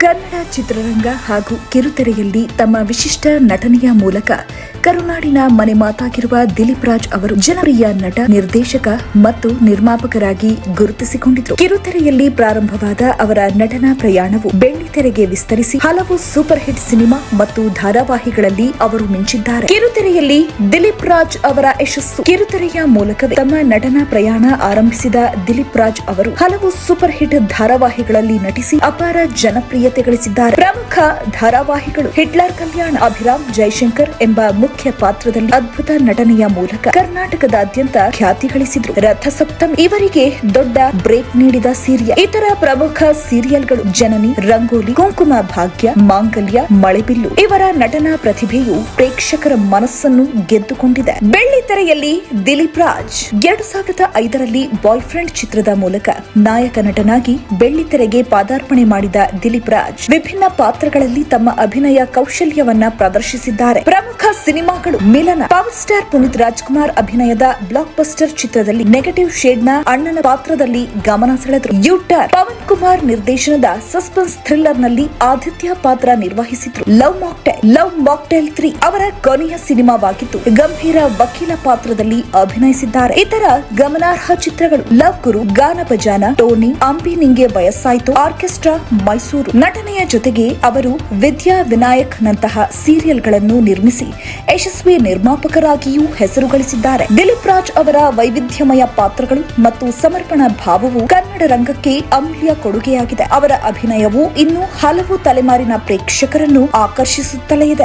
ಕನ್ನಡ ಚಿತ್ರರಂಗ ಹಾಗೂ ಕಿರುತೆರೆಯಲ್ಲಿ ತಮ್ಮ ವಿಶಿಷ್ಟ ನಟನೆಯ ಮೂಲಕ ಕರುನಾಡಿನ ಮನೆ ಮಾತಾಗಿರುವ ದಿಲೀಪ್ ರಾಜ್ ಅವರು ಜನಪ್ರಿಯ ನಟ, ನಿರ್ದೇಶಕ ಮತ್ತು ನಿರ್ಮಾಪಕರಾಗಿ ಗುರುತಿಸಿಕೊಂಡಿದ್ದರು. ಕಿರುತೆರೆಯಲ್ಲಿ ಪ್ರಾರಂಭವಾದ ಅವರ ನಟನಾ ಪ್ರಯಾಣವು ಬೆಳ್ಳಿತೆರೆಗೆ ವಿಸ್ತರಿಸಿ ಹಲವು ಸೂಪರ್ ಹಿಟ್ ಸಿನಿಮಾ ಮತ್ತು ಧಾರಾವಾಹಿಗಳಲ್ಲಿ ಅವರು ಮಿಂಚಿದ್ದಾರೆ. ಕಿರುತೆರೆಯಲ್ಲಿ ದಿಲೀಪ್ ರಾಜ್ ಅವರ ಯಶಸ್ಸು. ಕಿರುತೆರೆಯ ಮೂಲಕವೇ ತಮ್ಮ ನಟನಾ ಪ್ರಯಾಣ ಆರಂಭಿಸಿದ ದಿಲೀಪ್ ರಾಜ್ ಅವರು ಹಲವು ಸೂಪರ್ ಹಿಟ್ ಧಾರಾವಾಹಿಗಳಲ್ಲಿ ನಟಿಸಿ ಅಪಾರ ಜನಪ್ರಿಯತೆ ಗಳಿಸಿದ್ದಾರೆ. ಪ್ರಮುಖ ಧಾರಾವಾಹಿಗಳು ಹಿಟ್ಲರ್ ಕಲ್ಯಾಣ, ಅಭಿರಾಮ್ ಜೈಶಂಕರ್ ಎಂಬ ಮುಖ್ಯ ಪಾತ್ರದಲ್ಲಿ ಅದ್ಭುತ ನಟನೆಯ ಮೂಲಕ ಕರ್ನಾಟಕದಾದ್ಯಂತ ಖ್ಯಾತಿ ಗಳಿಸಿದ್ರು. ರಥಸಪ್ತಮಿ ಇವರಿಗೆ ದೊಡ್ಡ ಬ್ರೇಕ್ ನೀಡಿದ ಸೀರಿಯಲ್. ಇತರ ಪ್ರಮುಖ ಸೀರಿಯಲ್ಗಳು ಜನನಿ, ರಂಗೋಲಿ, ಕುಂಕುಮ ಭಾಗ್ಯ, ಮಾಂಗಲ್ಯ, ಮಳೆಬಿಲ್ಲು. ಇವರ ನಟನಾ ಪ್ರತಿಭೆಯು ಪ್ರೇಕ್ಷಕರ ಮನಸ್ಸನ್ನು ಗೆದ್ದುಕೊಂಡಿದೆ. ಬೆಳ್ಳಿತೆರೆಯಲ್ಲಿ ದಿಲೀಪ್ ರಾಜ್ 2005ರಲ್ಲಿ ಬಾಯ್ ಫ್ರೆಂಡ್ ಚಿತ್ರದ ಮೂಲಕ ನಾಯಕ ನಟನಾಗಿ ಬೆಳ್ಳಿತೆರೆಗೆ ಪಾದಾರ್ಪಣೆ ಮಾಡಿದ ದಿಲೀಪ್ ರಾಜ್ ವಿಭಿನ್ನ ಪಾತ್ರಗಳಲ್ಲಿ ತಮ್ಮ ಅಭಿನಯ ಕೌಶಲ್ಯವನ್ನ ಪ್ರದರ್ಶಿಸಿದ್ದಾರೆ. ಪ್ರಮುಖ ಸಿನಿಮಾಗಳು ಮಿಲನ, ಪವರ್ ಸ್ಟಾರ್ ಪುನೀತ್ ರಾಜ್ಕುಮಾರ್ ಅಭಿನಯದ ಬ್ಲಾಕ್ ಬಸ್ಟರ್ ಚಿತ್ರದಲ್ಲಿ ನೆಗೆಟಿವ್ ಶೇಡ್ ನ ಅಣ್ಣನ ಪಾತ್ರದಲ್ಲಿ ಗಮನ ಸೆಳೆದರು. ಯೂಟರ್, ಪವನ್ ಕುಮಾರ್ ನಿರ್ದೇಶನದ ಸಸ್ಪೆನ್ಸ್ ಥ್ರಿಲ್ಲರ್ ನಲ್ಲಿ ಆದಿತ್ಯ ಪಾತ್ರ ನಿರ್ವಹಿಸಿದ್ರು. ಲವ್ ಮಾಕ್ಟೇಲ್ 3 ಅವರ ಕೊನೆಯ ಸಿನಿಮಾವಾಗಿದ್ದು ಗಂಭೀರ ವಕೀಲ ಪಾತ್ರದಲ್ಲಿ ಅಭಿನಯಿಸಿದ್ದಾರೆ. ಇತರ ಗಮನಾರ್ಹ ಚಿತ್ರಗಳು ಲವ್ ಗುರು, ಗಾನ ಬಜಾನ, ಟೋನಿ, ಅಂಬಿ ನಿಂಗೆ ವಯಸ್ಸಾಯ್ತು, ಆರ್ಕೆಸ್ಟ್ರಾ, ಮೈಸೂರು. ನಟನೆಯ ಜೊತೆಗೆ ಅವರು ವಿದ್ಯಾ ವಿನಾಯಕ್ ನಂತಹ ಸೀರಿಯಲ್ಗಳನ್ನು ನಿರ್ಮಿಸಿ ಯಶಸ್ವಿ ನಿರ್ಮಾಪಕರಾಗಿಯೂ ಹೆಸರು ಗಳಿಸಿದ್ದಾರೆ. ದಿಲೀಪ್ ರಾಜ್ ಅವರ ವೈವಿಧ್ಯಮಯ ಪಾತ್ರಗಳು ಮತ್ತು ಸಮರ್ಪಣಾ ಭಾವವು ಕನ್ನಡ ರಂಗಕ್ಕೆ ಅಮೂಲ್ಯ ಕೊಡುಗೆಯಾಗಿದೆ. ಅವರ ಅಭಿನಯವು ಇನ್ನೂ ಹಲವು ತಲೆಮಾರಿನ ಪ್ರೇಕ್ಷಕರನ್ನು ಆಕರ್ಷಿಸುತ್ತಲೇ ಇದೆ.